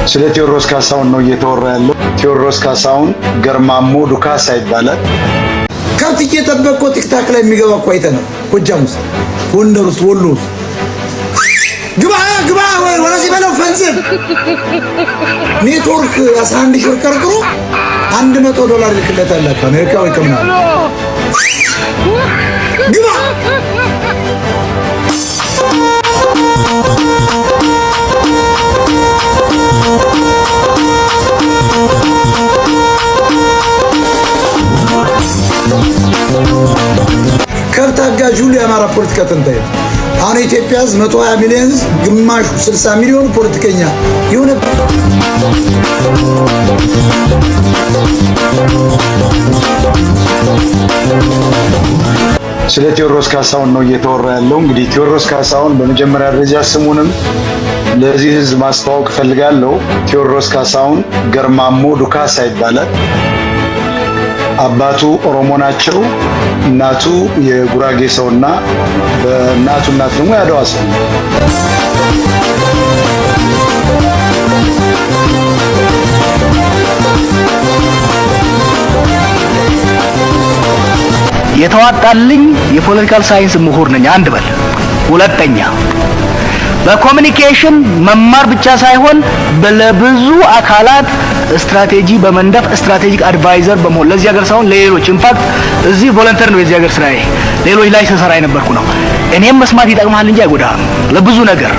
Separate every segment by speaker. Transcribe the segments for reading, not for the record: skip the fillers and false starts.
Speaker 1: ስለ ቴዎድሮስ ካሳሁን ነው እየተወራ ያለው። ቴዎድሮስ ካሳሁን ገርማሞ ዱካሳ ይባላል።
Speaker 2: ከብት እየጠበቀ ቲክታክ ላይ የሚገባ እኮ አይተናል። ጎጃም ውስጥ፣ ጎንደር ውስጥ፣ ወሎ ውስጥ ግባ ወይ ወራሲ በለው ፈንዝር ኔትወርክ 11 ሺህ ቀርቅሮ $100 ልክለታል አሜሪካ ወይ ከምናምን ግባ ከብት አጋዡ የአማራ ፖለቲካ ተንታኝ አሁን ኢትዮጵያ ህዝብ 120 ሚሊዮን ግማሹ 60 ሚሊዮን ፖለቲከኛ የሆነ
Speaker 1: ስለ ቴዎድሮስ ካሳሁን ነው እየተወራ ያለው። እንግዲህ ቴዎድሮስ ካሳሁን በመጀመሪያ ደረጃ ስሙንም ለዚህ ህዝብ ማስተዋወቅ ፈልጋለሁ። ቴዎድሮስ ካሳሁን ገርማሞ ዱካሳ ይባላል። አባቱ ኦሮሞ ናቸው። እናቱ የጉራጌ ሰውና በእናቱ እናት ደግሞ ያደዋ ሰው።
Speaker 3: የተዋጣልኝ የፖለቲካል ሳይንስ ምሁር ነኝ አንድ በል። ሁለተኛ በኮሙኒኬሽን መማር ብቻ ሳይሆን ለብዙ አካላት ስትራቴጂ በመንደፍ ስትራቴጂክ አድቫይዘር በመሆን ለዚህ ሀገር ሳይሆን ለሌሎች ኢንፋክት እዚህ ቮለንተር ነው የዚህ ሀገር ስራዬ ሌሎች ላይ ተሰራ የነበርኩ ነው። እኔም መስማት ይጠቅማል እንጂ አይጎዳም ለብዙ ነገር።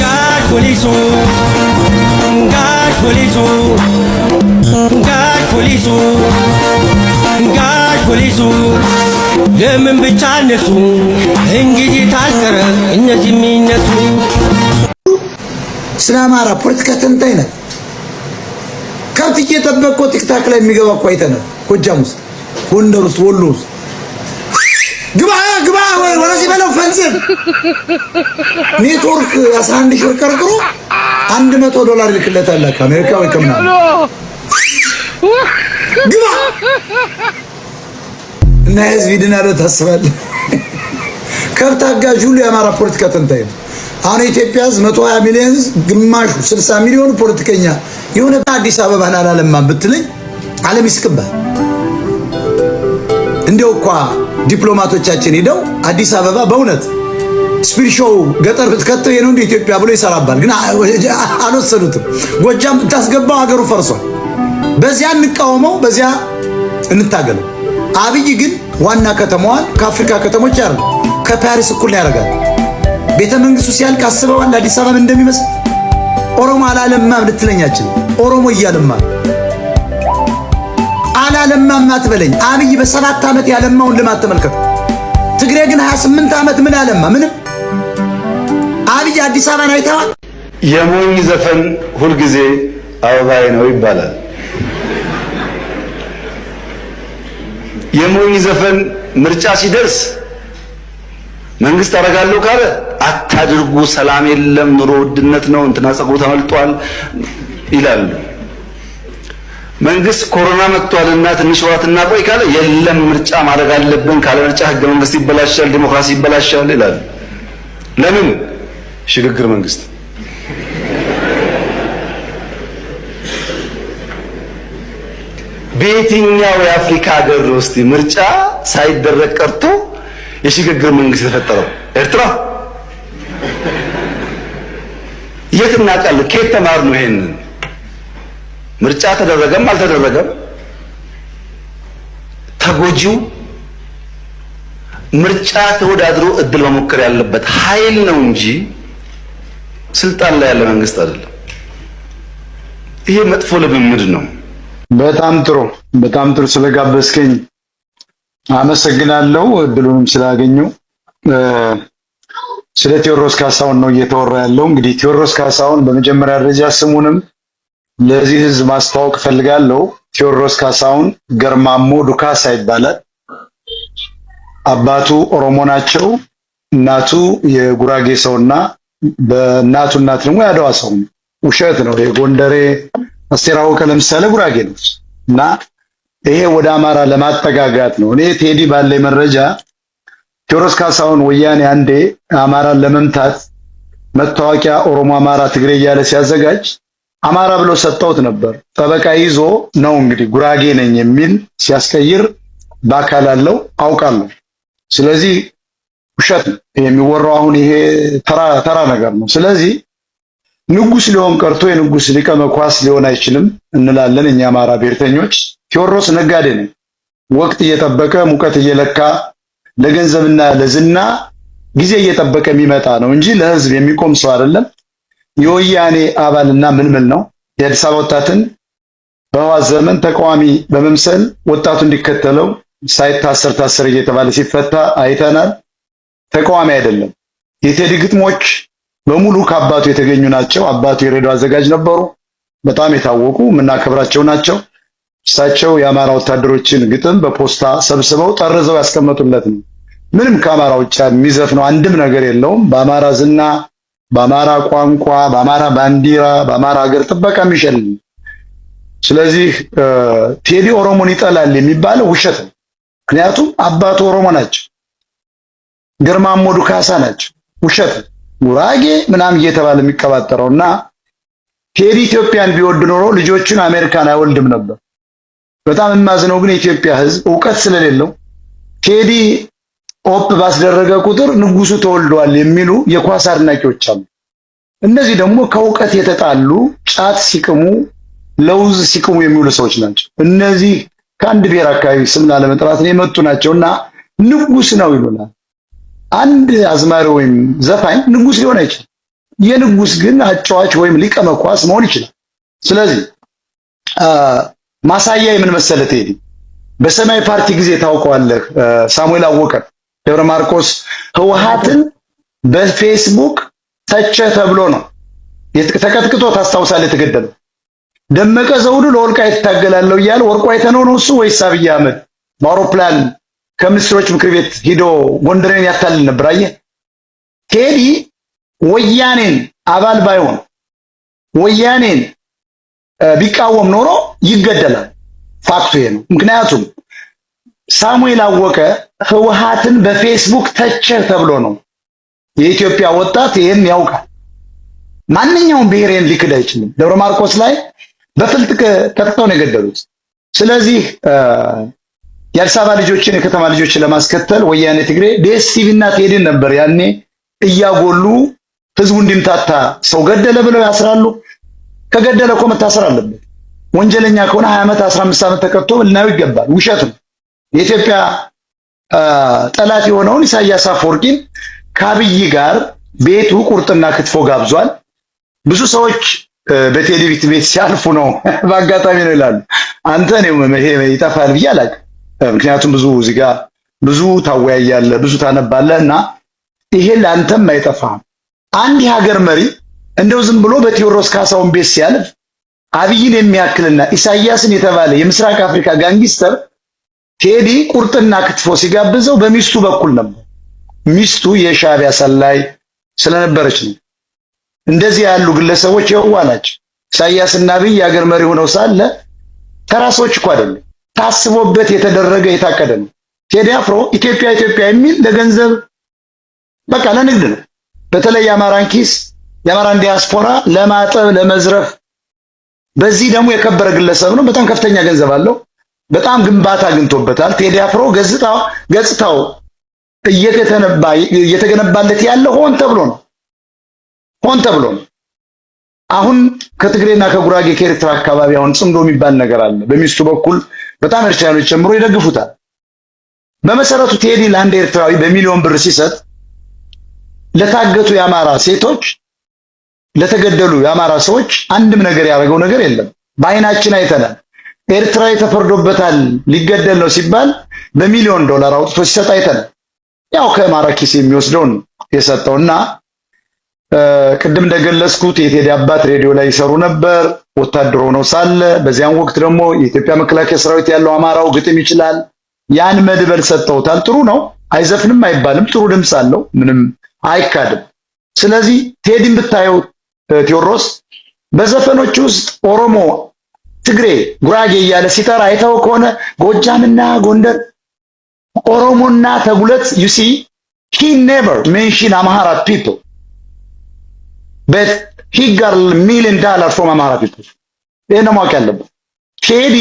Speaker 3: ጋሽ ፖሊሱ ለምን ብቻ እነሱ እንግዲህ ታልቀረ እነዚህ የሚነሱ
Speaker 2: ስለ አማራ ፖለቲካ ተንታኝ ነው። ከብት እየጠበቀ ቲክታክ ላይ የሚገባ እኮ አይተናል። ጎጃም ውስጥ፣ ጎንደር ውስጥ፣ ወሎ ውስጥ ግባ ወይ ወራሲ በለው ፈንዝር ኔትወርክ 11 ሺህ ቀርቅሮ $100 ልክለታል አሜሪካ ወይ ከምናምን ግባ እና ህዝብ ይድናል ታስባለህ? ከብት አጋዡ የአማራ ፖለቲካ ተንታኝ ነው። አሁን ኢትዮጵያ ህዝብ 120 ሚሊዮን ግማሹ 60 ሚሊዮን ፖለቲከኛ የሆነ አዲስ አበባን አላለማም ብትለኝ ዓለም ይስቅባል። እንደው እንኳ ዲፕሎማቶቻችን ሄደው አዲስ አበባ በእውነት ስፒሪሾው ገጠር ብትከተው የነው እንደ ኢትዮጵያ ብሎ ይሰራባል። ግን አልወሰዱትም። ጎጃም ብታስገባው ሀገሩ ፈርሷል። በዚያ እንቃወመው፣ በዚያ እንታገለው። አብይ ግን ዋና ከተማዋን ከአፍሪካ ከተሞች ያርግ ከፓሪስ እኩል ያደርጋል። ቤተ መንግስቱ ሲያልቅ አስበዋል አዲስ አበባ እንደሚመስል። ኦሮሞ አላለማም ልትለኛችን ኦሮሞ እያለማ አላለማም አትበለኝ። አብይ በ7 ዓመት ያለማውን ልማት ተመልከቱ። ትግሬ ግን 28 ዓመት ምን አለማ? ምንም። አብይ አዲስ አበባን አይተዋል።
Speaker 1: የሞኝ ዘፈን ሁልጊዜ አበባዬ ነው ይባላል። የሞኝ ዘፈን ምርጫ ሲደርስ መንግስት አረጋለሁ ካለ አታድርጉ፣ ሰላም የለም፣ ኑሮ ውድነት ነው፣ እንትና ጸጉሩ ተመልጧል ይላሉ። መንግስት ኮሮና መጥቷልና ትንሽ ወራት እናቆይ ካለ የለም ምርጫ ማድረግ አለብን፣ ካለ ምርጫ ህገ መንግስት ይበላሻል፣ ዲሞክራሲ ይበላሻል ይላሉ። ለምን? ሽግግር መንግስት። በየትኛው የአፍሪካ ሀገር ውስጥ ምርጫ ሳይደረግ ቀርቶ የሽግግር መንግስት የተፈጠረው? ኤርትራ። የት እናውቃለን? ከየት ተማርነው? ይሄንን ምርጫ ተደረገም አልተደረገም ተጎጂው ምርጫ ተወዳድሮ እድል መሞከር ያለበት ኃይል ነው እንጂ ስልጣን ላይ ያለ መንግስት አይደለም። ይሄ መጥፎ ልምምድ ነው። በጣም ጥሩ ስለጋበዝከኝ አመሰግናለሁ። እድሉንም ስላገኘው። ስለ ቴዎድሮስ ካሳሁን ነው እየተወራ ያለው። እንግዲህ ቴዎድሮስ ካሳሁን በመጀመሪያ ደረጃ ስሙንም ለዚህ ህዝብ ማስተዋወቅ ፈልጋለሁ። ቴዎድሮስ ካሳሁን ገርማሞ ዱካሳ ይባላል። አባቱ ኦሮሞ ናቸው። እናቱ የጉራጌ ሰውና በእናቱ እናት ደግሞ ያደዋ ሰው ነው። ውሸት ነው። የጎንደሬ አስቴር አወቀ ለምሳሌ ጉራጌ ነው እና ይሄ ወደ አማራ ለማጠጋጋት ነው። እኔ ቴዲ ባለኝ መረጃ ቴዎድሮስ ካሳሁን ወያኔ አንዴ አማራን ለመምታት መታወቂያ ኦሮሞ፣ አማራ፣ ትግሬ እያለ ሲያዘጋጅ አማራ ብሎ ሰጠውት ነበር። ጠበቃ ይዞ ነው እንግዲህ ጉራጌ ነኝ የሚል ሲያስቀይር በአካል አለው አውቃለሁ። ስለዚህ ውሸት ነው የሚወራው። አሁን ይሄ ተራ ነገር ነው። ስለዚህ ንጉስ ሊሆን ቀርቶ የንጉስ ሊቀ መኳስ ሊሆን አይችልም እንላለን እኛ አማራ ብሔርተኞች። ቴዎድሮስ ነጋዴ ነው። ወቅት እየጠበቀ ሙቀት እየለካ ለገንዘብና ለዝና ጊዜ እየጠበቀ የሚመጣ ነው እንጂ ለህዝብ የሚቆም ሰው አይደለም። የወያኔ አባልና ምልምል ነው። የአዲስ አበባ ወጣትን በህወሓት ዘመን ተቃዋሚ በመምሰል ወጣቱ እንዲከተለው ሳይታሰር ታሰር እየተባለ ሲፈታ አይተናል። ተቃዋሚ አይደለም። የቴዲ ግጥሞች በሙሉ ከአባቱ የተገኙ ናቸው። አባቱ የሬዲዮ አዘጋጅ ነበሩ። በጣም የታወቁ የምናከብራቸው ናቸው። እሳቸው የአማራ ወታደሮችን ግጥም በፖስታ ሰብስበው ጠርዘው ያስቀመጡለት ነው። ምንም ከአማራ ውጭ የሚዘፍነው አንድም ነገር የለውም። በአማራ ዝና፣ በአማራ ቋንቋ፣ በአማራ ባንዲራ፣ በአማራ ሀገር ጥበቃ የሚሸልም። ስለዚህ ቴዲ ኦሮሞን ይጠላል የሚባለው ውሸት ነው። ምክንያቱም አባቱ ኦሮሞ ናቸው። ግርማ ሞዱ ካሳ ናቸው። ውሸት ነው። ጉራጌ ምናምን እየተባለ የሚቀባጠረውና ቴዲ ኢትዮጵያን ቢወድ ኖሮ ልጆቹን አሜሪካን አይወልድም ነበር። በጣም የማዝነው ግን የኢትዮጵያ ሕዝብ ዕውቀት ስለሌለው ቴዲ ኦፕ ባስደረገ ቁጥር ንጉሱ ተወልዷል የሚሉ የኳስ አድናቂዎች አሉ። እነዚህ ደግሞ ከዕውቀት የተጣሉ ጫት ሲቅሙ ለውዝ ሲቅሙ የሚውሉ ሰዎች ናቸው። እነዚህ ከአንድ ብሔር አካባቢ ስም ላለመጥራት የመጡ ናቸውና ንጉስ ነው ይሉናል። አንድ አዝማሪ ወይም ዘፋኝ ንጉስ ሊሆን አይችልም። የንጉስ ግን አጫዋች ወይም ሊቀ መኳስ መሆን ይችላል። ስለዚህ ማሳያ የምን መሰለህ ቴዲ በሰማያዊ ፓርቲ ጊዜ ታውቀዋለህ። ሳሙኤል አወቀ ደብረ ማርቆስ ህወሓትን በፌስቡክ ተቸ ተብሎ ነው ተቀጥቅጦ ታስታውሳለህ የተገደለው። ደመቀ ዘውዱ ለወልቃይት ታገላለሁ እያለ ወርቁ አይተነው ነው እሱ ወይስ አብይ አህመድ በአውሮፕላን ከሚኒስትሮች ምክር ቤት ሄዶ ጎንደሬን ያታልል ነበር? አየህ ቴዲ ወያኔን አባል ባይሆን ወያኔን ቢቃወም ኖሮ ይገደላል። ፋክቱ ይሄ ነው። ምክንያቱም ሳሙኤል አወቀ ህወሓትን በፌስቡክ ተቸ ተብሎ ነው። የኢትዮጵያ ወጣት ይሄን ያውቃል። ማንኛውም ብሔርን ሊክድ አይችልም። ደብረ ማርቆስ ላይ በፍልጥ ቀጥቅጠው ነው የገደሉት። ስለዚህ የአዲስ አበባ ልጆችን የከተማ ልጆችን ለማስከተል ወያኔ ትግሬ ዲኤስቲቪ እና ቴዲን ነበር ያኔ እያጎሉ ህዝቡ እንዲምታታ ሰው ገደለ ብለው ያስራሉ። ከገደለ እኮ መታሰር አለበት። ወንጀለኛ ከሆነ 20 ዓመት 15 ዓመት ተቀጥቶ ልናየው ይገባል። ውሸት ነው። የኢትዮጵያ ጠላት የሆነውን ኢሳያስ አፈወርቂን ከአብይ ጋር ቤቱ ቁርጥና ክትፎ ጋብዟል። ብዙ ሰዎች በቴዲ ቤት ሲያልፉ ነው በአጋጣሚ ነው ይላሉ። አንተ ነው ይሄ ይጠፋል ብዬ አላውቅም። ምክንያቱም ብዙ እዚህ ጋር ብዙ ታወያያለህ፣ ብዙ ታነባለህ እና ይሄ ለአንተም አይጠፋም። አንድ የሀገር መሪ እንደው ዝም ብሎ በቴዎድሮስ ካሳሁን ቤት ሲያልፍ አብይን የሚያክልና ኢሳያስን የተባለ የምስራቅ አፍሪካ ጋንጊስተር ቴዲ ቁርጥና ክትፎ ሲጋብዘው በሚስቱ በኩል ነበር። ሚስቱ የሻዕቢያ ሰላይ ስለነበረች ነው። እንደዚህ ያሉ ግለሰቦች የዋ ናቸው። ኢሳያስና አብይ የሀገር መሪ ሆነው ሳለ ተራ ሰዎች እኮ አይደሉም። ታስቦበት የተደረገ የታቀደ ነው። ቴዲ አፍሮ ኢትዮጵያ ኢትዮጵያ የሚል ለገንዘብ በቃ ለንግድ ነው። በተለይ የአማራን ኪስ የአማራን ዲያስፖራ ለማጠብ ለመዝረፍ። በዚህ ደግሞ የከበረ ግለሰብ ነው። በጣም ከፍተኛ ገንዘብ አለው። በጣም ግንባታ አግኝቶበታል። ቴዲ አፍሮ ገጽታው እየተገነባለት ያለው ሆን ተብሎ ነው። አሁን ከትግሬና ከጉራጌ ከኤርትራ አካባቢ አሁን ጽምዶ የሚባል ነገር አለ። በሚስቱ በኩል በጣም ኤርትራኖች ጨምሮ ይደግፉታል። በመሰረቱ ቴዲ ለአንድ ኤርትራዊ በሚሊዮን ብር ሲሰጥ ለታገቱ የአማራ ሴቶች ለተገደሉ የአማራ ሰዎች አንድም ነገር ያደረገው ነገር የለም። በአይናችን አይተናል። ኤርትራዊ ተፈርዶበታል ሊገደል ነው ሲባል በሚሊዮን ዶላር አውጥቶ ሲሰጥ አይተናል። ያው ከአማራ ኪስ የሚወስደውን የሰጠውና ቅድም እንደገለጽኩት የቴዲ አባት ሬዲዮ ላይ ይሰሩ ነበር ወታደር ሆኖ ሳለ። በዚያን ወቅት ደግሞ የኢትዮጵያ መከላከያ ሰራዊት ያለው አማራው ግጥም ይችላል። ያን መድበል ሰጠውታል። ጥሩ ነው። አይዘፍንም አይባልም። ጥሩ ድምፅ አለው። ምንም አይካድም። ስለዚህ ቴዲን ብታየው ቴዎድሮስ በዘፈኖች ውስጥ ኦሮሞ፣ ትግሬ፣ ጉራጌ እያለ ሲጠራ አይተው ከሆነ ጎጃምና ጎንደር፣ ኦሮሞና ተጉለት you see he never mention Amhara people but he got $1 million from Amara people ይሄን ማወቅ ያለበት ቴዲ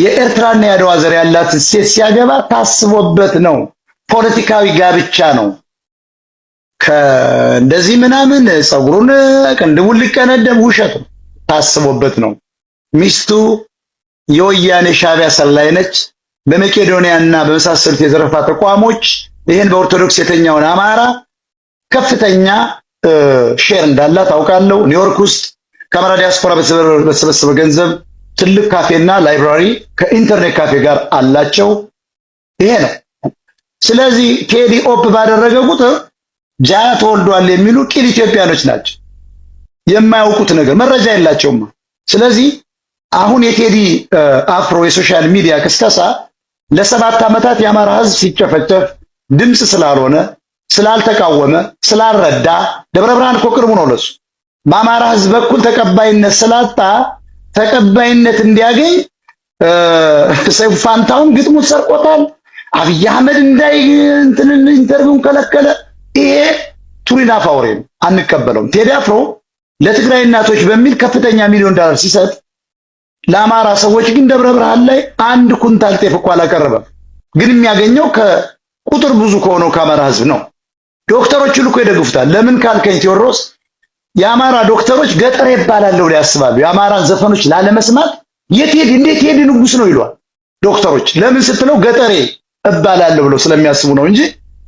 Speaker 1: የኤርትራና ያድዋ ዘር ያላት ሴት ሲያገባ ታስቦበት ነው ፖለቲካዊ ጋብቻ ነው ከእንደዚህ ምናምን ጸጉሩን ቅንድቡን ሊቀነደም ውሸት ታስቦበት ነው ሚስቱ የወያኔ ሻዕቢያ ሰላይ ነች በመቄዶንያና በመሳሰሉት የዘረፋ ተቋሞች ይሄን በኦርቶዶክስ የተኛውን አማራ ከፍተኛ ሼር እንዳላት አውቃለሁ ኒውዮርክ ውስጥ ከአማራ ዲያስፖራ በተሰበሰበ ገንዘብ ትልቅ ካፌና ላይብራሪ ከኢንተርኔት ካፌ ጋር አላቸው ይሄ ነው ስለዚህ ቴዲ ኦፕ ባደረገ ቁጥር ጃ ተወልዷል የሚሉ ቂል ኢትዮጵያኖች ናቸው የማያውቁት ነገር መረጃ የላቸውም ስለዚህ አሁን የቴዲ አፍሮ የሶሻል ሚዲያ ክስተሳ ለሰባት ዓመታት የአማራ ህዝብ ሲጨፈጨፍ ድምጽ ስላልሆነ ስላልተቃወመ ስላልረዳ ደብረ ብርሃን እኮ ቅርቡ ነው ለሱ በአማራ ህዝብ በኩል ተቀባይነት ስላጣ ተቀባይነት እንዲያገኝ ሰይፉ ፋንታውን ግጥሙ ሰርቆታል አብይ አህመድ እንዳይ ኢንተርቪውን ከለከለ ይሄ ቱሪና ፋውሬ አንቀበለውም ቴዲ አፍሮ ለትግራይ እናቶች በሚል ከፍተኛ $1 ሚሊዮን ሲሰጥ ለአማራ ሰዎች ግን ደብረ ብርሃን ላይ 1 ኩንታል ጤፍ እንኳን አላቀረበም ግን የሚያገኘው ከቁጥር ብዙ ከሆነው ከአማራ ህዝብ ነው ዶክተሮች ሁሉ ይደግፉታል ለምን ካልከኝ ቴዎድሮስ የአማራ ዶክተሮች ገጠር ይባላል ብለው ያስባሉ የአማራን ዘፈኖች ላለመስማት የቴዲ እንዴት ቴዲ ንጉስ ነው ይሏል ዶክተሮች ለምን ስትለው ገጠሬ እባላለሁ ብለው ስለሚያስቡ ነው እንጂ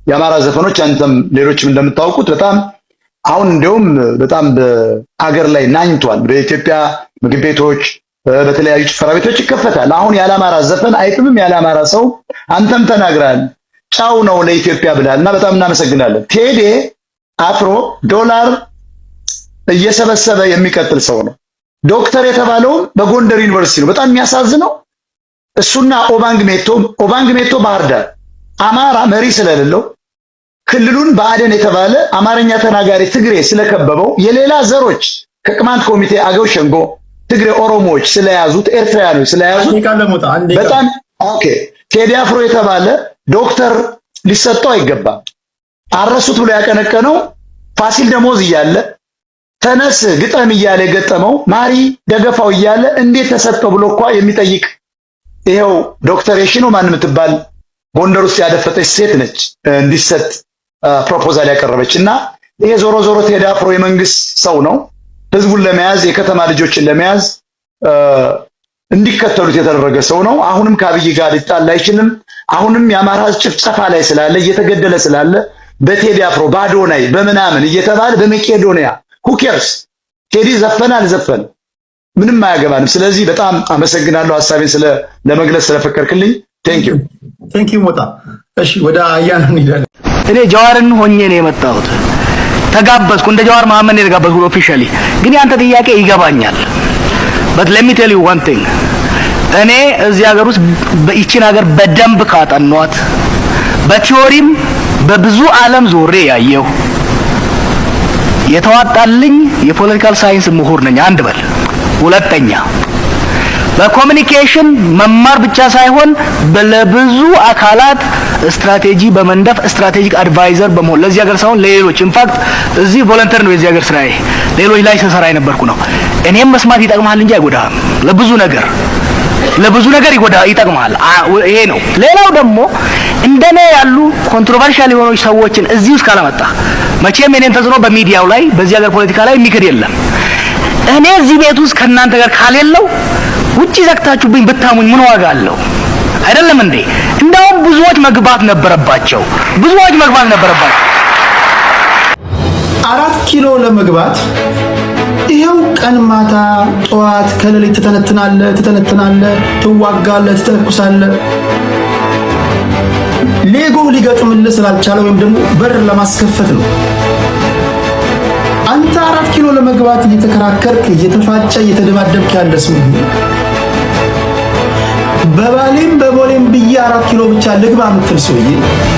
Speaker 1: የአማራ ዘፈኖች አንተም ሌሎችም እንደምታውቁት በጣም አሁን እንደውም በጣም በአገር ላይ ናኝቷል በኢትዮጵያ ምግብ ቤቶች በተለያዩ ጭፈራ ቤቶች ይከፈታል አሁን ያለአማራ ዘፈን አይጥምም ያለአማራ ሰው አንተም ተናግራል ጫው ነው ለኢትዮጵያ ብላልና በጣም እናመሰግናለን ቴዲ አፍሮ ዶላር እየሰበሰበ የሚቀጥል ሰው ነው ዶክተር የተባለው በጎንደር ዩኒቨርሲቲ ነው በጣም የሚያሳዝነው እሱና ኦባንግ ሜቶ ባህር ዳር አማራ መሪ ስለሌለው ክልሉን በአደን የተባለ አማርኛ ተናጋሪ ትግሬ ስለከበበው የሌላ ዘሮች ከቅማንት ኮሚቴ አገው ሸንጎ ትግሬ ኦሮሞዎች ስለያዙት ኤርትራውያኖች ስለያዙት በጣም ኦኬ ቴዲ አፍሮ የተባለ ዶክተር ሊሰጠው አይገባም አረሱት ብሎ ያቀነቀነው ፋሲል ደሞዝ እያለ ተነስ ግጠም እያለ ገጠመው ማሪ ደገፋው እያለ እንዴት ተሰጠው ብሎ እንኳን የሚጠይቅ ይሄው ዶክተር የሽኖ ማን ምትባል ጎንደር ውስጥ ያደፈጠች ሴት ነች እንዲሰጥ ፕሮፖዛል ያቀረበችና ይሄ ዞሮ ዞሮ ቴዲ አፍሮ የመንግስት ሰው ነው ህዝቡን ለመያዝ የከተማ ልጆችን ለመያዝ እንዲከተሉት የተደረገ ሰው ነው አሁንም ከአብይ ጋር ሊጣላ አይችልም አሁንም የአማራ ጭፍጨፋ ላይ ስላለ እየተገደለ ስላለ በቴዲ አፍሮ ባዶናይ በመናምን እየተባለ በመቄዶንያ who cares ቴዲ ዘፈነ አልዘፈነ ምንም አያገባንም ስለዚህ በጣም አመሰግናለሁ ሐሳቤን ለመግለጽ ስለፈቀድክልኝ thank you ሞጣ እሺ ወደ አያና እንሄዳለን
Speaker 3: እኔ ጀዋርን ሆኜ ነው የመጣሁት ተጋበዝኩ እንደ ጀዋር መሐመድ ነው የተጋበዝኩት ኦፊሻሊ ግን ያንተ ጥያቄ ይገባኛል but let me tell you one thing እኔ እዚህ ሀገር ውስጥ በኢቺን ሀገር በደንብ ካጠኗት በቲዮሪም በብዙ ዓለም ዞሬ ያየው የተዋጣልኝ የፖለቲካል ሳይንስ ምሁር ነኝ አንድ በል ሁለተኛ በኮሙኒኬሽን መማር ብቻ ሳይሆን ለብዙ አካላት ስትራቴጂ በመንደፍ ስትራቴጂክ አድቫይዘር በመሆን ለዚህ ሀገር ሳይሆን ለሌሎች ኢንፋክት እዚህ ቮለንተር ነው የዚህ ሀገር ስራዬ ሌሎች ላይ ሰራ የነበርኩ ነው እኔም መስማት ይጠቅማል እንጂ አይጎዳም ለብዙ ነገር ይጠቅማል ይሄ ነው ሌላው ደግሞ እንደኔ ያሉ ኮንትሮቨርሻል የሆኑ ሰዎችን እዚህ ውስጥ ካላመጣ መቼም እኔን ተዝኖ በሚዲያው ላይ በዚህ ሀገር ፖለቲካ ላይ የሚክድ የለም እኔ እዚህ ቤት ውስጥ ከናንተ ጋር ካሌለው ውጪ ዘግታችሁብኝ ብታሙኝ ምን ዋጋ አለው አይደለም እንዴ እንደውም ብዙዎች መግባት ነበረባቸው
Speaker 4: 4 ኪሎ ለመግባት ይሄው ቀን ማታ ጧት ከሌሊት ትተነትናለህ ትዋጋለህ ትተኩሳለህ ሌጎ ሊገጥምልህ ስላልቻለ ወይም ደግሞ በር ለማስከፈት ነው አንተ 4 ኪሎ ለመግባት እየተከራከርክ እየተፋጨ እየተደባደብክ ያለ ሰው በባሌም በቦሌም ብዬ 4 ኪሎ ብቻ ልግባ የምትል ሰውዬ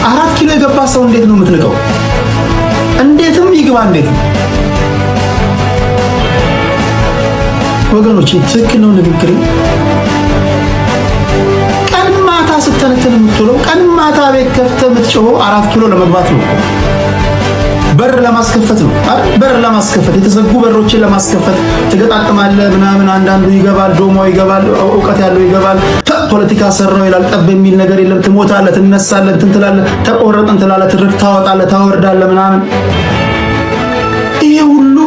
Speaker 4: 4 ኪሎ የገባ ሰው እንዴት ነው የምትንቀው እንዴትም ይግባ እንዴት ወገኖች ትክክል ነው ንግግሬ ቀን ማታ ስተነተን የምትውለው ቀን ማታ ቤት ከፍተህ የምትጮኸው 4 ኪሎ ለመግባት ነው በር ለማስከፈት ነው አይደል? በር ለማስከፈት የተዘጉ በሮችን ለማስከፈት ትገጣጥማለህ ምናምን። አንዳንዱ ይገባል፣ ዶማው ይገባል፣ እውቀት ያለው ይገባል። ፖለቲካ ሰራው ይላል። ጠብ የሚል ነገር የለም። ትሞታለህ፣ ትነሳለህ፣ እንትን ትላለህ፣ ተቆረጥን ትላለህ፣ ትርክ ታወጣለህ፣ ታወርዳለህ ምናምን። ይሄ ሁሉ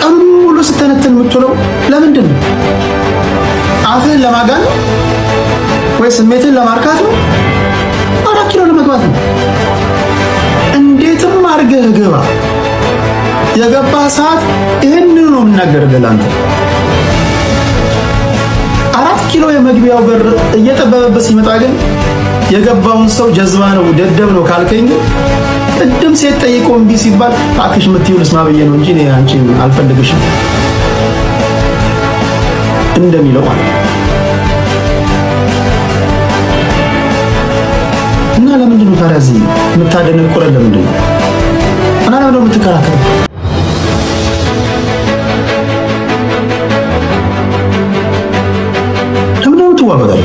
Speaker 4: ቀኑን ሙሉ ስተነትን የምትውለው ለምንድን ነው? አፍህን ለማጋን ነው ወይ ስሜትን ለማርካት ነው? 4 ኪሎ ለመግባት ነው። እንዴትም አድርገህ ግባ። የገባ ሰዓት ይሄንን ነው የምናገርልህ አንተ። 4 ኪሎ የመግቢያው በር እየጠበበበት ሲመጣ ግን የገባውን ሰው ጀዝባ ነው ደደብ ነው ካልከኝ ቅድም ሴት ጠይቆ እምቢ ሲባል አክሽ ምትይው ልስማ ብዬ ነው እንጂ እኔ አንቺን አልፈልግሽም እንደሚለው ማለት ነው። እና ለምንድን ነው ታዲያ እዚህ የምታደነቁረን? ለምንድን ነው እና ለምንድን ነው የምትከራከረው? ለምንድን ነው የምትዋጋው?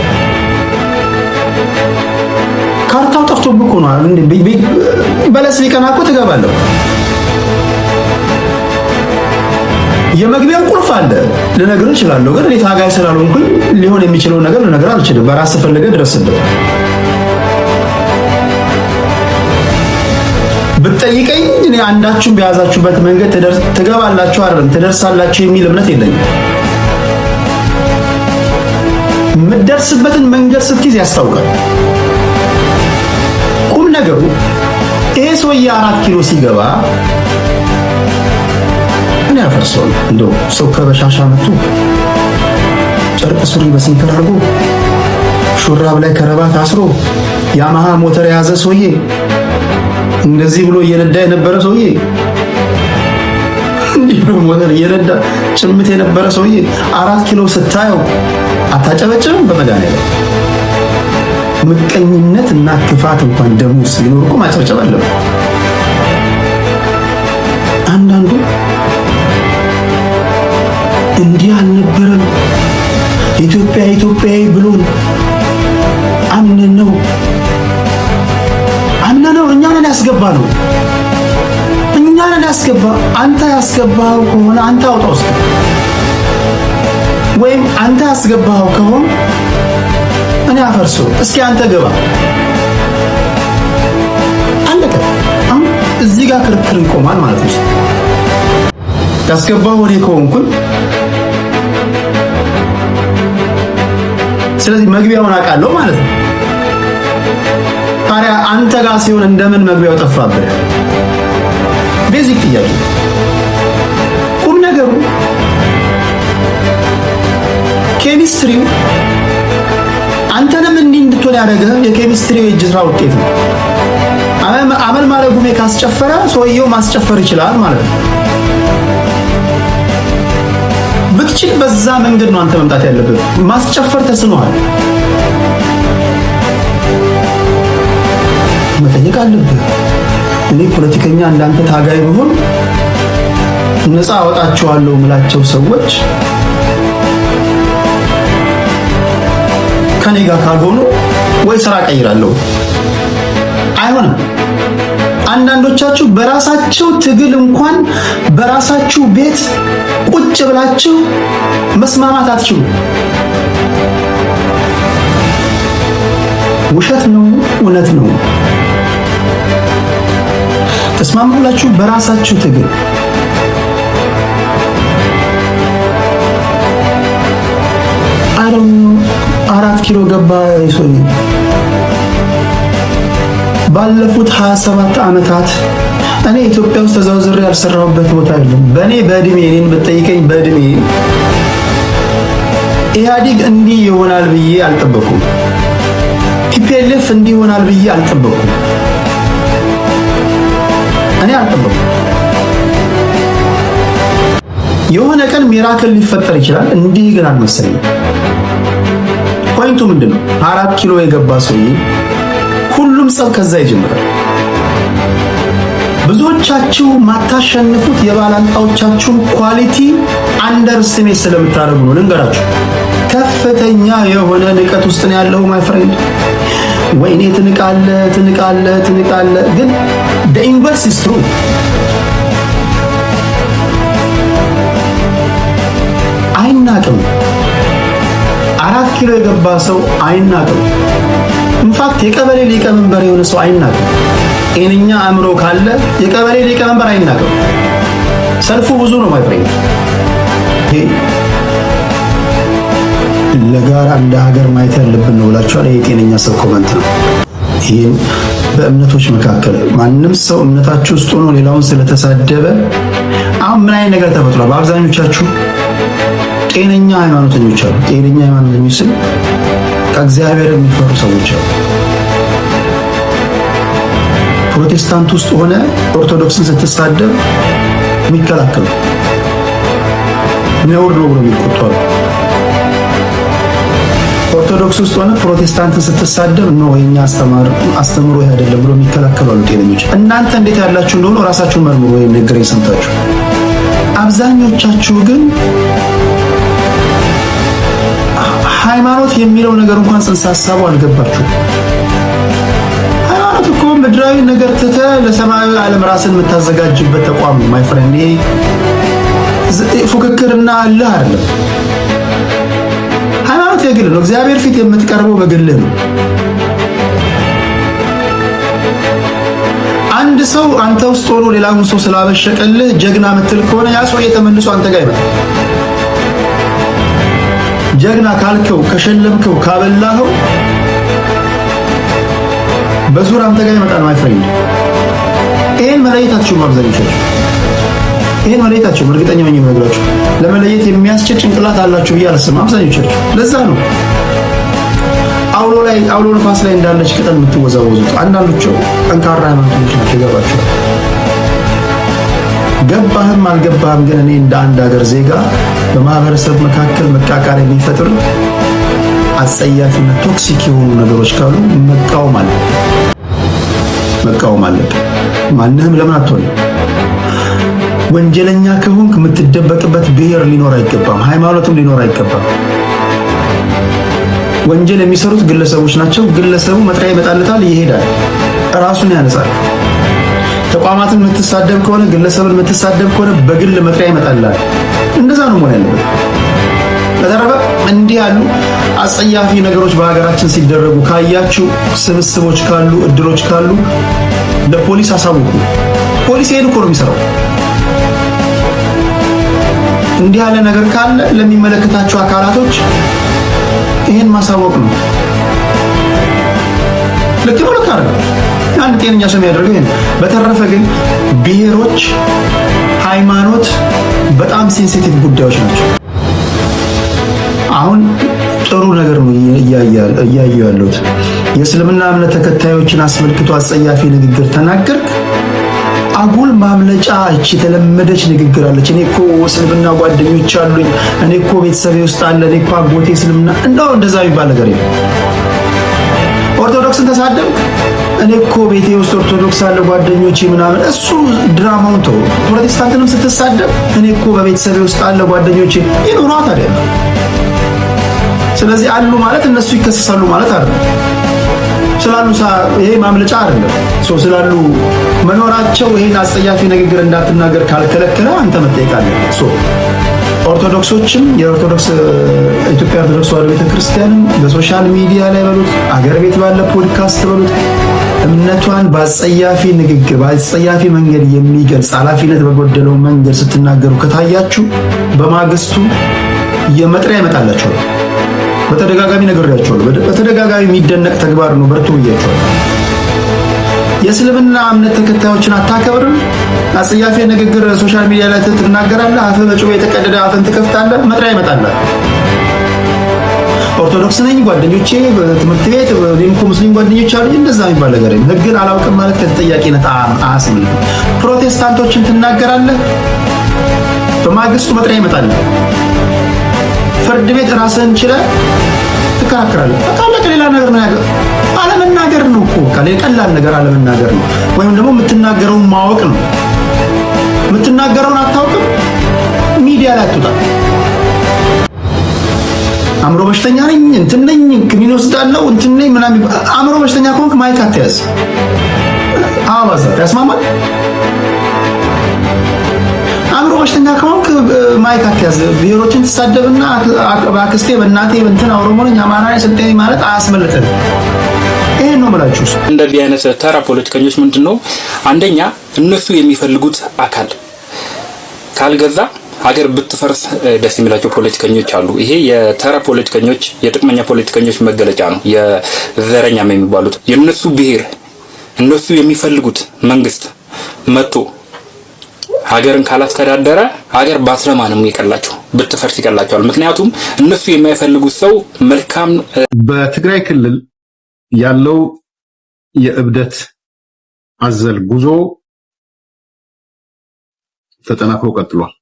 Speaker 4: ካርታው ጠፍቶብህ እኮ ነው አይደል? በለስ ቢቀና እኮ ትገባለህ። የመግቢያው ቁልፍ አለ ልነግርህ እችላለሁ፣ ግን እኔ ታጋይ ስላልሆንኩኝ ሊሆን የሚችለው ነገር ልነግርህ አልችልም። በራስህ ፈልገህ ድረስበት። ብትጠይቀኝ እኔ አንዳችሁም በያዛችሁበት መንገድ ትገባላችሁ አይደለም ትደርሳላችሁ የሚል እምነት የለኝም። የምትደርስበትን መንገድ ስትይዝ ያስታውቃል። ቁም ነገሩ ይሄ ሰውዬ 4 ኪሎ ሲገባ ምን ያፈርሰዋል? እንደው ሰው ከበሻሻ መጥቶ ጨርቅ ሱሪ በስኒከር አድርጎ ሹራብ ላይ ከረባት አስሮ ያማሃ ሞተር የያዘ ሰውዬ እንደዚህ ብሎ እየነዳ የነበረ ሰውዬ እንዲህ ነው ሞተር እየነዳ ጭምት የነበረ ሰውዬ 4 ኪሎ ስታየው አታጨበጭብም? በመድኃኒዓለም ምቀኝነት እና ክፋት እንኳን ደሙ ውስጥ ቢኖር እኮ ማጨብጨብ አለበት። አንዳንዱ እንዲህ አልነበረም ኢትዮጵያዊ ብሎን አምነን ነው እኛን ያስገባነው እኛን ያስገባ። አንተ ያስገባው ከሆነ አንተ አውጣው እስኪ፣ ወይም አንተ ያስገባው ከሆነ እኔ አፈርሶ እስኪ አንተ ገባ። አለቀ። አሁን እዚህ ጋር ክርክር ይቆማል ማለት ነው። ያስገባው እኔ ከሆንኩኝ ስለዚህ መግቢያውን አውቃለሁ ማለት ነው። ታዲያ አንተ ጋር ሲሆን እንደምን መግቢያው ጠፋብህ? ቤዚክ ጥያቄ። ቁም ነገሩ ኬሚስትሪው አንተንም እንዲህ እንድትሆን ያደረገ የኬሚስትሪው የእጅ ስራ ውጤት ነው። አመል ማለጉሜ ካስጨፈረ ሰውየው ማስጨፈር ይችላል ማለት ነው። ብትችል በዛ መንገድ ነው አንተ መምጣት ያለብህ። ማስጨፈር ተስኗል። መጠየቅ አለብህ። እኔ ፖለቲከኛ እንዳንተ ታጋይ ብሆን ነፃ አወጣቸዋለሁ ምላቸው ሰዎች ከኔ ጋር ካልሆኑ ወይ ስራ ቀይራለሁ። አይሆንም። አንዳንዶቻችሁ በራሳችሁ ትግል እንኳን በራሳችሁ ቤት ቁጭ ብላችሁ መስማማት አትችሉ። ውሸት ነው እውነት ነው ተስማምታችሁ በራሳችሁ ትግል አረም 4 ኪሎ ገባ ይሶኝ ባለፉት 27 ዓመታት እኔ ኢትዮጵያ ውስጥ ተዘዋውሬ ያልሰራሁበት ቦታ የለም። በእድሜ እኔን ብትጠይቀኝ በእድሜ ኢህአዲግ እንዲህ ይሆናል ብዬ አልጠበኩም። ቲፒኤልኤፍ እንዲህ ይሆናል ብዬ አልጠበኩም። እኔ አልጠበኩም። የሆነ ቀን ሚራክል ሊፈጠር ይችላል። እንዲህ ግን አልመሰለኝም። ፖይንቱ ምንድነው? 4 ኪሎ የገባ ሰውዬ ሁሉም ጸብ ከዛ ይጀምራል። ብዙዎቻችሁ ማታሸንፉት የባላንጣዎቻችሁን ኳሊቲ አንደርስቲሜት ስለምታደርጉ ነው። ልንገራችሁ፣ ከፍተኛ የሆነ ንቀት ውስጥ ነው ያለው ማይ ፍሬንድ። ወይኔ ትንቃለ፣ ግን the inverse is true. አይናቅም። 4 ኪሎ የገባ ሰው አይናቅም። ኢንፋክት የቀበሌ ሊቀመንበር የሆነ ሰው አይናቅም። ጤነኛ አእምሮ ካለ የቀበሌ ሊቀመንበር አይናቅም። ሰልፉ ብዙ ነው ማይፍሬንድ። ለጋራ እንደ ሀገር ማየት ያለብን ነው ብላችኋል። ይሄ ጤነኛ ሰው ኮመንት ነው። ይሄን በእምነቶች መካከል ማንም ሰው እምነታችሁ ውስጥ ሆኖ ሌላውን ስለተሳደበ አሁን ምን አይነት ነገር ተፈጥሯል? በአብዛኞቻችሁ ጤነኛ ሃይማኖተኞች አሉ። ጤነኛ ሃይማኖተኞች ስል ከእግዚአብሔር የሚፈሩ ሰዎች አሉ። ፕሮቴስታንት ውስጥ ሆነ ኦርቶዶክስን ስትሳደብ የሚከላከሉ ነውር ነው ብሎ የሚቆጣው። ኦርቶዶክስ ውስጥ ሆነ ፕሮቴስታንትን ስትሳደብ ነው የኛ አስተምሮ ይሄ አይደለም ብሎ የሚከላከሉ አሉ ጤነኞች። እናንተ እንዴት ያላችሁ እንደሆነ ራሳችሁን መርምሩ። ወይ ነገር ይሰምታችሁ። አብዛኞቻችሁ ግን ሃይማኖት የሚለው ነገር እንኳን ጽንሰ ሐሳቡ አልገባችሁ። ሃይማኖት እኮ ምድራዊ ነገር ትተ ለሰማያዊ ዓለም ራስን የምታዘጋጅበት ተቋም ነው ማይ ፍሬንድ። ፉክክርና አላህ አይደለም። ሃይማኖት የግል ነው። እግዚአብሔር ፊት የምትቀርበው በግል ነው። አንድ ሰው አንተ ውስጥ ሆኖ ሌላውን ሰው ስላበሸቀልህ ጀግና ምትል ከሆነ ያ ሰው የተመልሶ አንተ ጋር ይመጣል። ጀግና ካልከው ከሸለምከው ካበላኸው በዙር አንተ ጋር ይመጣል ማይ ፍሬንድ። ይሄን መለየታችሁም አብዛኞቻችሁ ይሄን መለየታችሁም እርግጠኛ ነኝ የምነግራችሁ ለመለየት የሚያስችል ጭንቅላት አላችሁ ብዬ አላስብም አብዛኞቻችሁ። ለዛ ነው አውሎ ነፋስ ላይ እንዳለች ቅጠል የምትወዛወዙት። አንዳንዶቹ ጠንካራ ሃይማኖተኞች ናቸው፣ ይገባቸዋል። ገባህም አልገባህም ግን እኔ እንደ አንድ ሀገር ዜጋ በማህበረሰብ መካከል መቃቃር የሚፈጥር አጸያፊና ቶክሲክ የሆኑ ነገሮች ካሉ መቃወም አለብን። ማንንም ለምን አትሆንም? ወንጀለኛ ከሆንክ የምትደበቅበት ብሔር ሊኖር አይገባም፣ ሃይማኖትም ሊኖር አይገባም። ወንጀል የሚሰሩት ግለሰቦች ናቸው። ግለሰቡ መጥሪያ ይመጣለታል፣ ይሄዳል፣ ራሱን ያነጻል። ተቋማትን የምትሳደብ ከሆነ ግለሰብን የምትሳደብ ከሆነ በግል መጥሪያ ይመጣልሃል። እንደዛ ነው መሆን ያለበት። በተረፈ እንዲህ ያሉ አጸያፊ ነገሮች በሀገራችን ሲደረጉ ካያችሁ፣ ስብስቦች ካሉ፣ እድሮች ካሉ ለፖሊስ አሳውቁ። ፖሊስ ይሄን እኮ ነው የሚሰራው። እንዲህ ያለ ነገር ካለ ለሚመለከታቸው አካላቶች ይሄን ማሳወቅ ነው። ልክ ነው፣ ልክ አይደለም። አንድ ጤነኛ ሰው የሚያደርገው ይሄን። በተረፈ ግን ብሔሮች፣ ሃይማኖት በጣም ሴንሲቲቭ ጉዳዮች ናቸው። አሁን ጥሩ ነገር ነው እያየሁ ያለሁት። የእስልምና እምነት ተከታዮችን አስመልክቶ አጸያፊ ንግግር ተናገርክ፣ አጉል ማምለጫ እቺ የተለመደች ንግግር አለች። እኔ እኮ እስልምና ጓደኞች አሉኝ፣ እኔ እኮ ቤተሰቤ ውስጥ አለ፣ እኔ እኮ አጎቴ እስልምና እንደዛ የሚባል ነገር የለም። ኦርቶዶክስን ተሳደብክ፣ እኔ እኮ ቤቴ ውስጥ ኦርቶዶክስ አለ ጓደኞቼ ምናምን፣ እሱ ድራማውን ተው። ፕሮቴስታንትንም ስትሳደብ እኔ እኮ በቤተሰቤ ውስጥ አለ ጓደኞቼ ይኑሯ ታዲያ። ስለዚህ አሉ ማለት እነሱ ይከሰሳሉ ማለት አይደለም። ስላሉ ይሄ ማምለጫ አይደለም። ስላሉ መኖራቸው ይሄን አጸያፊ ንግግር እንዳትናገር ካልከለከለ አንተ መጠየቅ አለብህ። ኦርቶዶክሶችም የኦርቶዶክስ ኢትዮጵያ ኦርቶዶክስ ተዋሕዶ ቤተክርስቲያንም በሶሻል ሚዲያ ላይ በሉት አገር ቤት ባለ ፖድካስት በሉት እምነቷን በአጸያፊ ንግግር በአጸያፊ መንገድ የሚገልጽ ኃላፊነት በጎደለው መንገድ ስትናገሩ ከታያችሁ በማግስቱ የመጥሪያ ይመጣላችኋል። በተደጋጋሚ ነግሬያችኋለሁ። በተደጋጋሚ የሚደነቅ ተግባር ነው። በርቱ ብያችኋለሁ። የእስልምና እምነት ተከታዮችን አታከብርም፣ አጸያፊ ንግግር ሶሻል ሚዲያ ላይ ትናገራለህ፣ አፍህ በጩቤ የተቀደደ አፍን ትከፍታለህ፣ መጥሪያ ይመጣልሃል። ኦርቶዶክስ ነኝ ጓደኞቼ በትምህርት ቤት ወይም ሙስሊም ጓደኞች አሉኝ እንደዛ የሚባል ነገር የለም። ህግን አላውቅም ማለት ከተጠያቂነት አያስመልጥም። ፕሮቴስታንቶችን ትናገራለህ፣ በማግስቱ መጥሪያ ይመጣልሃል። ፍርድ ቤት ራስህን ችለህ ትከራከራለህ። በቃ ሌላ ነገር ነው ያገር አለመናገር ነው እኮ ቀላል ነገር አለመናገር ነው። ወይም ደግሞ የምትናገረውን ማወቅ ነው። የምትናገረውን አታውቅም፣ ሚዲያ ላይ አትወጣ። አእምሮ በሽተኛ ነኝ እንትን ነኝ ክኒን ወስዳለሁ እንትን ነኝ ምናምን። አእምሮ በሽተኛ ከሆንክ ማይክ አትያዝ። ማባዛት ያስማማል። አእምሮ በሽተኛ ከሆንክ ማይክ አትያዝ። ብሔሮችን ትሳደብና በአክስቴ በእናቴ እንትን ኦሮሞ ነኝ አማራ ነኝ ስልጤ ማለት አያስመልጥም። ይሄን ነው የምላችሁ።
Speaker 5: እንደዚህ አይነት ተራ ፖለቲከኞች ምንድነው አንደኛ እነሱ የሚፈልጉት አካል ካልገዛ ሀገር ብትፈርስ ደስ የሚላቸው ፖለቲከኞች አሉ። ይሄ የተራ ፖለቲከኞች የጥቅመኛ ፖለቲከኞች መገለጫ ነው። የዘረኛም የሚባሉት የነሱ ብሔር እነሱ የሚፈልጉት መንግስት መጥቶ ሀገርን ካላስተዳደረ ሀገር ባስለማንም ይቀላቸው ብትፈርስ ይቀላቸዋል። ምክንያቱም እነሱ የማይፈልጉት ሰው መልካም
Speaker 6: በትግራይ ክልል ያለው የእብደት አዘል ጉዞ ተጠናክሮ ቀጥሏል።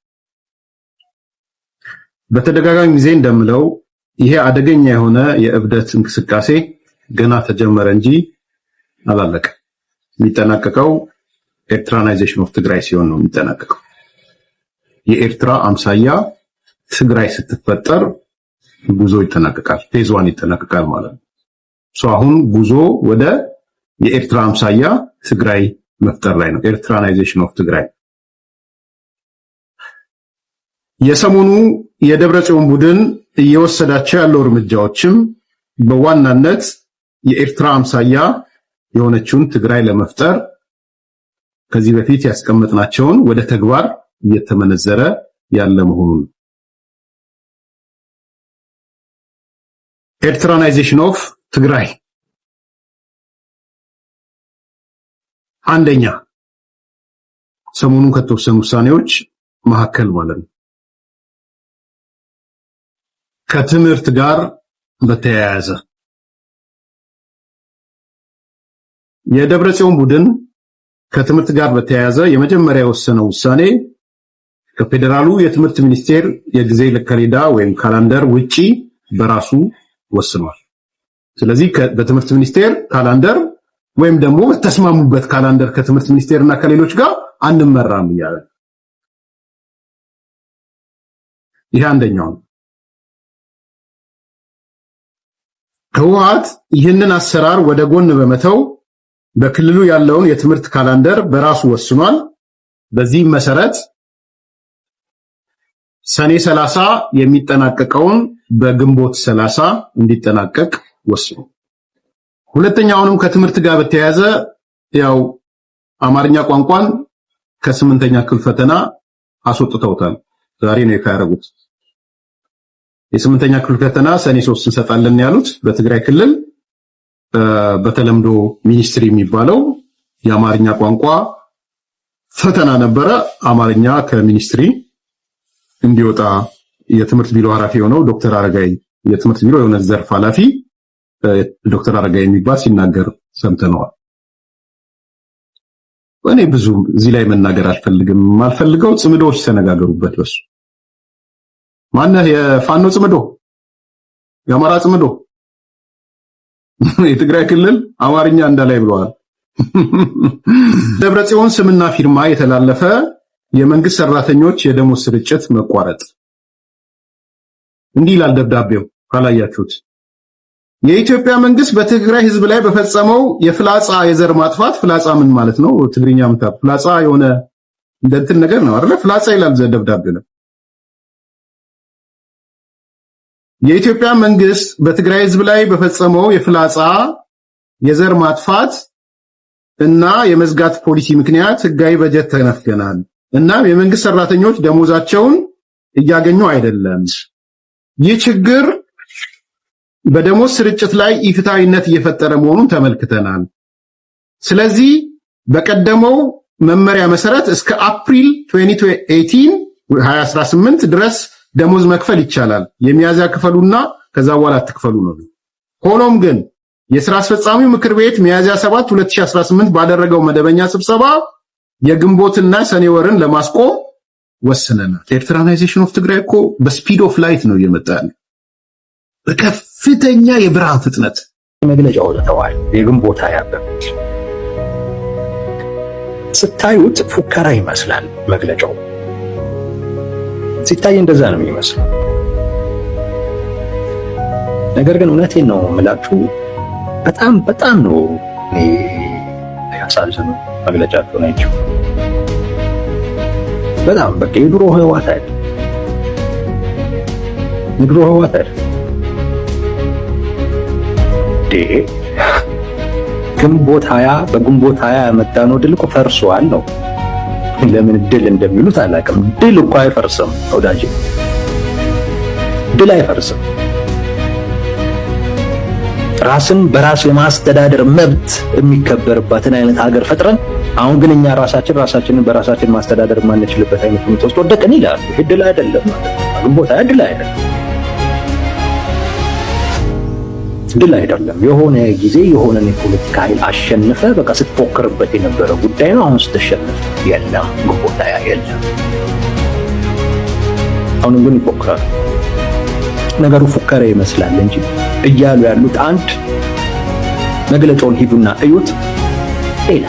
Speaker 6: በተደጋጋሚ ጊዜ እንደምለው ይሄ አደገኛ የሆነ የእብደት እንቅስቃሴ ገና ተጀመረ እንጂ አላለቀ። የሚጠናቀቀው ኤርትራናይዜሽን ኦፍ ትግራይ ሲሆን ነው የሚጠናቀቀው። የኤርትራ አምሳያ ትግራይ ስትፈጠር ጉዞ ይጠናቀቃል። ፌዝ 1 ይጠናቀቃል ማለት ነው። አሁን ጉዞ ወደ የኤርትራ አምሳያ ትግራይ መፍጠር ላይ ነው። ኤርትራናይዜሽን ኦፍ ትግራይ። የሰሞኑ የደብረጽዮን ቡድን እየወሰዳቸው ያለው እርምጃዎችም በዋናነት የኤርትራ አምሳያ የሆነችውን ትግራይ ለመፍጠር ከዚህ በፊት ያስቀመጥናቸውን ወደ ተግባር እየተመነዘረ ያለ መሆኑን ኤርትራናይዜሽን ኦፍ ትግራይ አንደኛ ሰሞኑን ከተወሰኑ ውሳኔዎች መካከል ማለት ነው ከትምህርት ጋር በተያያዘ የደብረጽዮን ቡድን ከትምህርት ጋር በተያያዘ የመጀመሪያ የወሰነው ውሳኔ ከፌደራሉ የትምህርት ሚኒስቴር የጊዜ ሰሌዳ ወይም ካላንደር ውጪ በራሱ ወስኗል። ስለዚህ በትምህርት ሚኒስቴር ካላንደር ወይም ደግሞ በተስማሙበት ካላንደር ከትምህርት ሚኒስቴርና ከሌሎች ጋር አንመራም ይላል። ይሄ አንደኛው ነው። ህወሓት ይህንን አሰራር ወደ ጎን በመተው በክልሉ ያለውን የትምህርት ካላንደር በራሱ ወስኗል። በዚህ መሰረት ሰኔ 30 የሚጠናቀቀውን በግንቦት 30 እንዲጠናቀቅ ወስኗል። ሁለተኛውንም ከትምህርት ጋር በተያያዘ ያው አማርኛ ቋንቋን ከ8ኛ ክፍል ፈተና አስወጥተውታል። ዛሬ ነው ያደረጉት። የ8ኛ ክፍል ፈተና ሰኔ 3 እንሰጣለን ያሉት በትግራይ ክልል በተለምዶ ሚኒስትሪ የሚባለው የአማርኛ ቋንቋ ፈተና ነበረ። አማርኛ ከሚኒስትሪ እንዲወጣ የትምህርት ቢሮ ኃላፊ ሆነው ዶክተር አረጋይ የትምህርት ቢሮ የሆነ ዘርፍ ኃላፊ ዶክተር አረጋይ የሚባል ሲናገር ሰምተነዋል። እኔ ብዙ እዚህ ላይ መናገር አልፈልግም። ማልፈልገው ጽምዶች ተነጋገሩበት። በሱ ማነህ የፋኖ ጽምዶ የአማራ ጽምዶ የትግራይ ክልል አማርኛ እንዳላይ ብለዋል። ደብረጽዮን ስምና ፊርማ የተላለፈ የመንግስት ሰራተኞች የደሞዝ ስርጭት መቋረጥ እንዲህ ይላል ደብዳቤው ካላያችሁት። የኢትዮጵያ መንግስት በትግራይ ህዝብ ላይ በፈጸመው የፍላጻ የዘር ማጥፋት ፍላጻ ምን ማለት ነው? ትግርኛ ምታ ፍላጻ የሆነ እንደንትን ነገር ነው አይደል? ፍላጻ ይላል ደብዳቤው ላይ። የኢትዮጵያ መንግስት በትግራይ ህዝብ ላይ በፈጸመው የፍላጻ የዘር ማጥፋት እና የመዝጋት ፖሊሲ ምክንያት ህጋዊ በጀት ተነፍገናል እና የመንግስት ሰራተኞች ደሞዛቸውን እያገኙ አይደለም። ይህ ችግር በደሞዝ ስርጭት ላይ ኢፍትሃዊነት እየፈጠረ መሆኑን ተመልክተናል። ስለዚህ በቀደመው መመሪያ መሰረት እስከ አፕሪል 2018 ድረስ ደሞዝ መክፈል ይቻላል። የሚያዝያ ክፈሉና ከዛ በኋላ አትክፈሉ ነው። ሆኖም ግን የሥራ አስፈጻሚው ምክር ቤት ሚያዝያ 7 2018 ባደረገው መደበኛ ስብሰባ የግንቦትና ሰኔ ወርን ለማስቆም ወስነናል። ኤርትራናይዜሽን ኦፍ ትግራይ እኮ በስፒድ ኦፍ ላይት ነው እየመጣ ያለው፣ በከፍተኛ የብርሃን ፍጥነት።
Speaker 7: መግለጫው ወጥቷል። የግንቦት ያለ ስታዩት ፉከራ ይመስላል መግለጫው። ሲታይ እንደዛ ነው የሚመስለው። ነገር ግን እውነቴን ነው የምላችሁ በጣም ነው ያሳዝነው። መግለጫቸው ናቸው። በጣም በቃ የድሮ ህወሓት አይደል፣ የድሮ ህወሓት አይደል። ግንቦት 20 በግንቦት 20 ያመጣነው ድል እኮ ፈርሷል ነው። ለምን ድል እንደሚሉት አላውቅም። ድል እኮ አይፈርስም ወዳጅ፣ ድል አይፈርስም። ራስን በራስ የማስተዳደር መብት የሚከበርባትን አይነት ሀገር ፈጥረን አሁን ግን እኛ ራሳችንን በራሳችን ማስተዳደር የማንችልበት አይነት ሁኔታ ውስጥ ወደቅን ይላሉ። ይሄ ድል አይደለም ማለት ነው። ግንቦት 20 ድል አይደለም፣ ድል አይደለም። የሆነ ጊዜ የሆነን የፖለቲካ ኃይል አሸንፈ በቃ ስትፎክርበት የነበረ ጉዳይ ነው። አሁን ስትሸነፍ የለም፣ ግንቦት 20 የለም። አሁንም ግን ይፎክራሉ። ነገሩ ፉከራ ይመስላል እንጂ እያሉ ያሉት አንድ መግለጫውን ሂዱና እዩት ሌላ